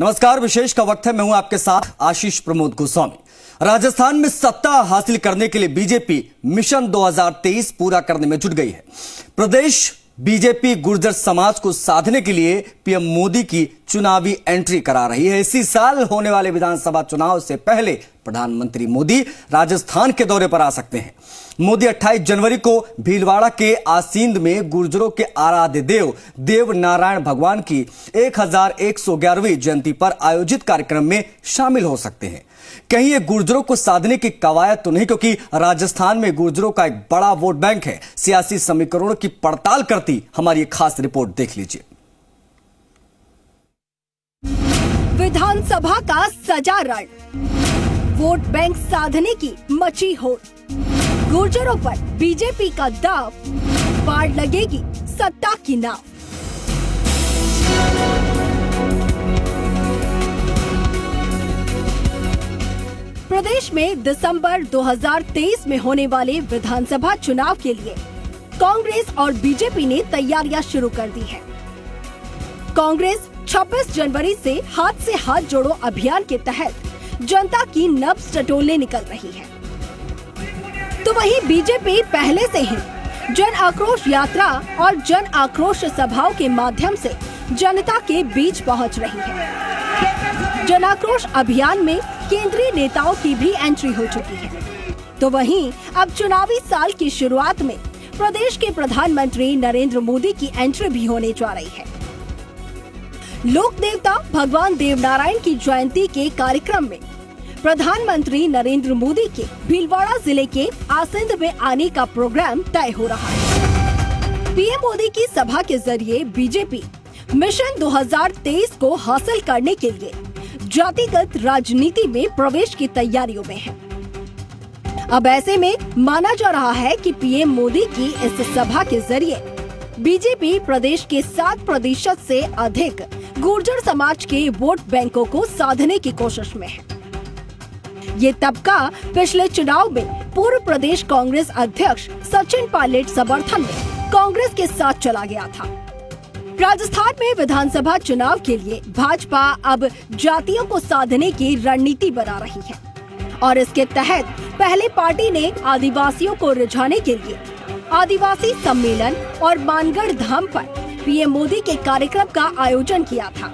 नमस्कार, विशेष का वक्त है। मैं हूं आपके साथ आशीष प्रमोद गोस्वामी। राजस्थान में सत्ता हासिल करने के लिए बीजेपी मिशन 2023 पूरा करने में जुट गई है। प्रदेश बीजेपी गुर्जर समाज को साधने के लिए पीएम मोदी की चुनावी एंट्री करा रही है। इसी साल होने वाले विधानसभा चुनाव से पहले प्रधानमंत्री मोदी राजस्थान के दौरे पर आ सकते हैं। मोदी 28 जनवरी को भीलवाड़ा के आसींद में गुर्जरों के आराध्य देव देव नारायण भगवान की 1111वीं जयंती पर आयोजित कार्यक्रम में शामिल हो सकते हैं। कहीं ये गुर्जरों को साधने की कवायद तो नहीं, क्योंकि राजस्थान में गुर्जरों का एक बड़ा वोट बैंक है। सियासी समीकरणों की पड़ताल करती हमारी एक खास रिपोर्ट देख लीजिए। विधानसभा का सजा रण, वोट बैंक साधने की मची होड़, गुर्जरों पर बीजेपी का दाव, पार लगेगी सत्ता की नाव। प्रदेश में दिसंबर 2023 में होने वाले विधानसभा चुनाव के लिए कांग्रेस और बीजेपी ने तैयारियां शुरू कर दी है। कांग्रेस 26 जनवरी से हाथ जोड़ो अभियान के तहत जनता की नब्ज टटोलने निकल रही है, तो वहीं बीजेपी पहले से ही जन आक्रोश यात्रा और जन आक्रोश सभाओं के माध्यम से जनता के बीच पहुंच रही है। जन आक्रोश अभियान में केंद्रीय नेताओं की भी एंट्री हो चुकी है। तो वहीं अब चुनावी साल की शुरुआत में प्रदेश के प्रधानमंत्री नरेंद्र मोदी की एंट्री भी होने जा रही है। लोक देवता भगवान देवनारायण की जयंती के कार्यक्रम में प्रधानमंत्री नरेंद्र मोदी के भीलवाड़ा जिले के आसींद में आने का प्रोग्राम तय हो रहा है। पीएम मोदी की सभा के जरिए बीजेपी मिशन 2023 को हासिल करने के लिए जातिगत राजनीति में प्रवेश की तैयारियों में है। अब ऐसे में माना जा रहा है कि पीएम मोदी की इस सभा के जरिए बीजेपी प्रदेश के 7% से अधिक गुर्जर समाज के वोट बैंकों को साधने की कोशिश में है। ये तबका पिछले चुनाव में पूर्व प्रदेश कांग्रेस अध्यक्ष सचिन पायलट समर्थन में कांग्रेस के साथ चला गया था। राजस्थान में विधानसभा चुनाव के लिए भाजपा अब जातियों को साधने की रणनीति बना रही है और इसके तहत पहले पार्टी ने आदिवासियों को रिझाने के लिए आदिवासी सम्मेलन और मानगढ़ धाम पर पीएम मोदी के कार्यक्रम का आयोजन किया था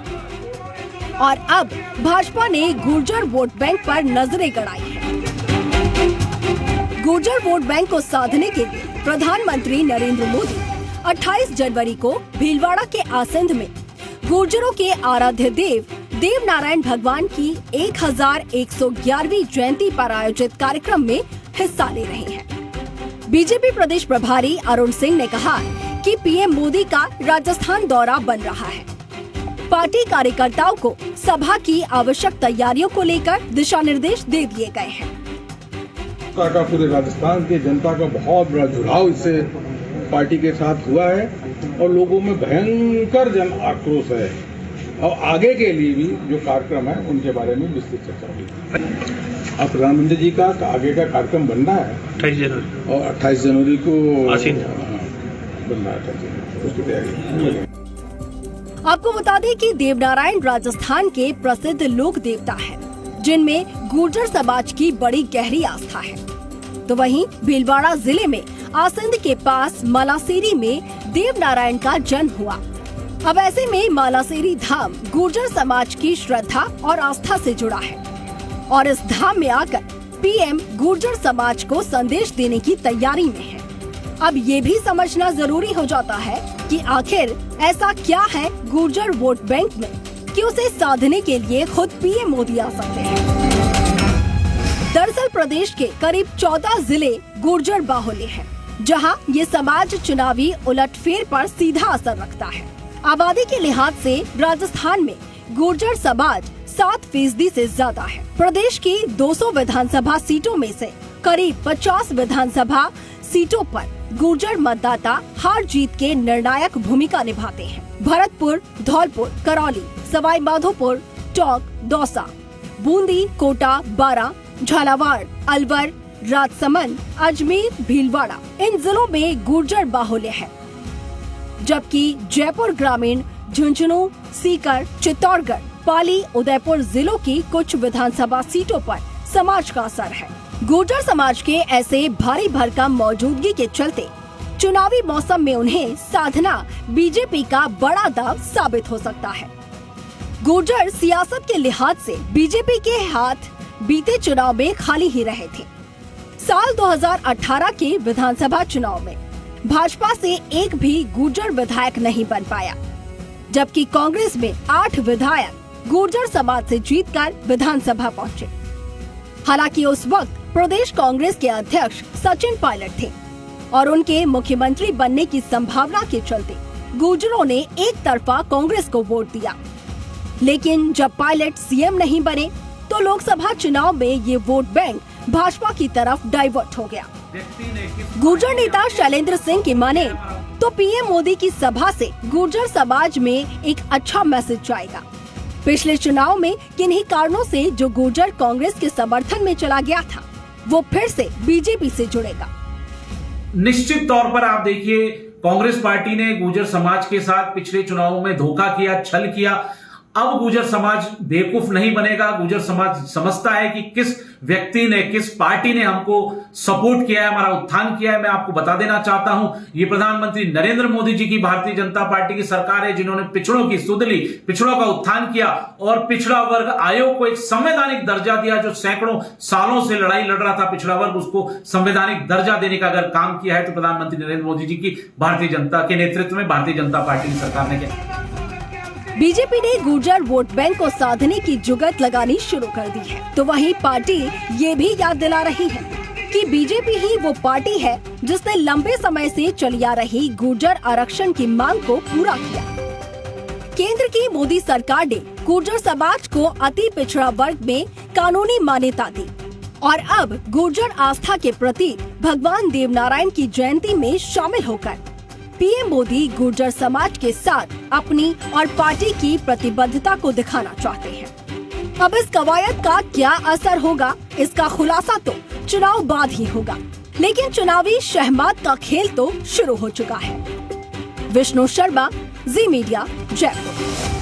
और अब भाजपा ने गुर्जर वोट बैंक पर नजरें गड़ाई है। गुर्जर वोट बैंक को साधने के लिए प्रधानमंत्री नरेंद्र मोदी 28 जनवरी को भीलवाड़ा के आसींद में गुर्जरों के आराध्य देव देव नारायण भगवान की 1111वीं जयंती पर आयोजित कार्यक्रम में हिस्सा ले रहे हैं। बीजेपी प्रदेश प्रभारी अरुण सिंह ने कहा कि पीएम मोदी का राजस्थान दौरा बन रहा है। पार्टी कार्यकर्ताओं को सभा की आवश्यक तैयारियों को लेकर दिशा निर्देश दे दिए गए हैं। पूरे राजस्थान की जनता का बहुत बड़ा जुड़ाव इससे पार्टी के साथ हुआ है और लोगों में भयंकर जन आक्रोश है और आगे के लिए भी जो कार्यक्रम है उनके बारे में विस्तृत चर्चा हुई। अब प्रधानमंत्री जी का आगे का कार्यक्रम बन रहा है 28 जनवरी और 28 जनवरी को बन रहा है, उसकी तैयारी। आपको बता दें कि देवनारायण राजस्थान के प्रसिद्ध लोक देवता हैं, जिनमें गुर्जर समाज की बड़ी गहरी आस्था है। तो वहीं भीलवाड़ा जिले में आसींद के पास मालासेरी में देवनारायण का जन्म हुआ। अब ऐसे में मालासेरी धाम गुर्जर समाज की श्रद्धा और आस्था से जुड़ा है और इस धाम में आकर पीएम गुर्जर समाज को संदेश देने की तैयारी में है। अब ये भी समझना जरूरी हो जाता है कि आखिर ऐसा क्या है गुर्जर वोट बैंक में कि उसे साधने के लिए खुद पीएम मोदी आ सकते हैं। दरअसल प्रदेश के करीब 14 जिले गुर्जर बाहुल्य हैं, जहां ये समाज चुनावी उलटफेर पर सीधा असर रखता है। आबादी के लिहाज से राजस्थान में गुर्जर समाज 7% से ज्यादा है। प्रदेश की 200 विधानसभा सीटों में से करीब 50 विधानसभा सीटों पर गुर्जर मतदाता हार जीत के निर्णायक भूमिका निभाते हैं। भरतपुर, धौलपुर, करौली, सवाई माधोपुर, टोंक, दौसा, बूंदी, कोटा, बारां, झालावाड़, अलवर, राजसमंद, अजमेर, भीलवाड़ा, इन जिलों में गुर्जर बाहुल्य है, जबकि जयपुर ग्रामीण, झुंझुनू, सीकर, चित्तौड़गढ़, पाली, उदयपुर जिलों की कुछ विधानसभा सीटों पर समाज का असर है। गुर्जर समाज के ऐसे भारी भरकम मौजूदगी के चलते चुनावी मौसम में उन्हें साधना बीजेपी का बड़ा दाव साबित हो सकता है। गुर्जर सियासत के लिहाज से बीजेपी के हाथ बीते चुनाव में खाली ही रहे थे। साल 2018 के विधानसभा चुनाव में भाजपा से एक भी गुर्जर विधायक नहीं बन पाया, जबकि कांग्रेस में 8 विधायक गुर्जर समाज से जीतकर विधानसभा पहुंचे। हालांकि उस वक्त प्रदेश कांग्रेस के अध्यक्ष सचिन पायलट थे और उनके मुख्यमंत्री बनने की संभावना के चलते गुर्जरों ने एक तरफा कांग्रेस को वोट दिया। लेकिन जब पायलट सीएम नहीं बने तो लोकसभा चुनाव में ये वोट बैंक भाजपा की तरफ डाइवर्ट हो गया। गुर्जर नेता शैलेंद्र सिंह की माने तो पीएम मोदी की सभा से गुर्जर समाज में एक अच्छा मैसेज जाएगा। पिछले चुनाव में किन्हीं कारणों से जो गुर्जर कांग्रेस के समर्थन में चला गया था, वो फिर से बीजेपी से जुड़ेगा। निश्चित तौर पर आप देखिए, कांग्रेस पार्टी ने गुर्जर समाज के साथ पिछले चुनावों में धोखा किया, छल किया। अब गुर्जर समाज बेवकूफ नहीं बनेगा। गुर्जर समाज समझता है कि किस व्यक्ति ने, किस पार्टी ने हमको सपोर्ट किया है, हमारा उत्थान किया है। मैं आपको बता देना चाहता हूं, ये प्रधानमंत्री नरेंद्र मोदी जी की भारतीय जनता पार्टी की सरकार है, जिन्होंने पिछड़ों की सुध ली, पिछड़ों का उत्थान किया और पिछड़ा वर्ग आयोग को एक संवैधानिक दर्जा दिया। जो सैकड़ों सालों से लड़ाई लड़ रहा था पिछड़ा वर्ग, उसको संवैधानिक दर्जा देने का अगर काम किया है तो प्रधानमंत्री नरेंद्र मोदी जी की भारतीय जनता के नेतृत्व में भारतीय जनता पार्टी की सरकार ने किया। बीजेपी ने गुर्जर वोट बैंक को साधने की जुगत लगानी शुरू कर दी है, तो वहीं पार्टी ये भी याद दिला रही है कि बीजेपी ही वो पार्टी है जिसने लंबे समय से चली आ रही गुर्जर आरक्षण की मांग को पूरा किया। केंद्र की मोदी सरकार ने गुर्जर समाज को अति पिछड़ा वर्ग में कानूनी मान्यता दी और अब गुर्जर आस्था के प्रतीक भगवान देवनारायण की जयंती में शामिल होकर पीएम मोदी गुर्जर समाज के साथ अपनी और पार्टी की प्रतिबद्धता को दिखाना चाहते हैं। अब इस कवायद का क्या असर होगा, इसका खुलासा तो चुनाव बाद ही होगा, लेकिन चुनावी शहमात का खेल तो शुरू हो चुका है। विष्णु शर्मा, जी मीडिया, जयपुर।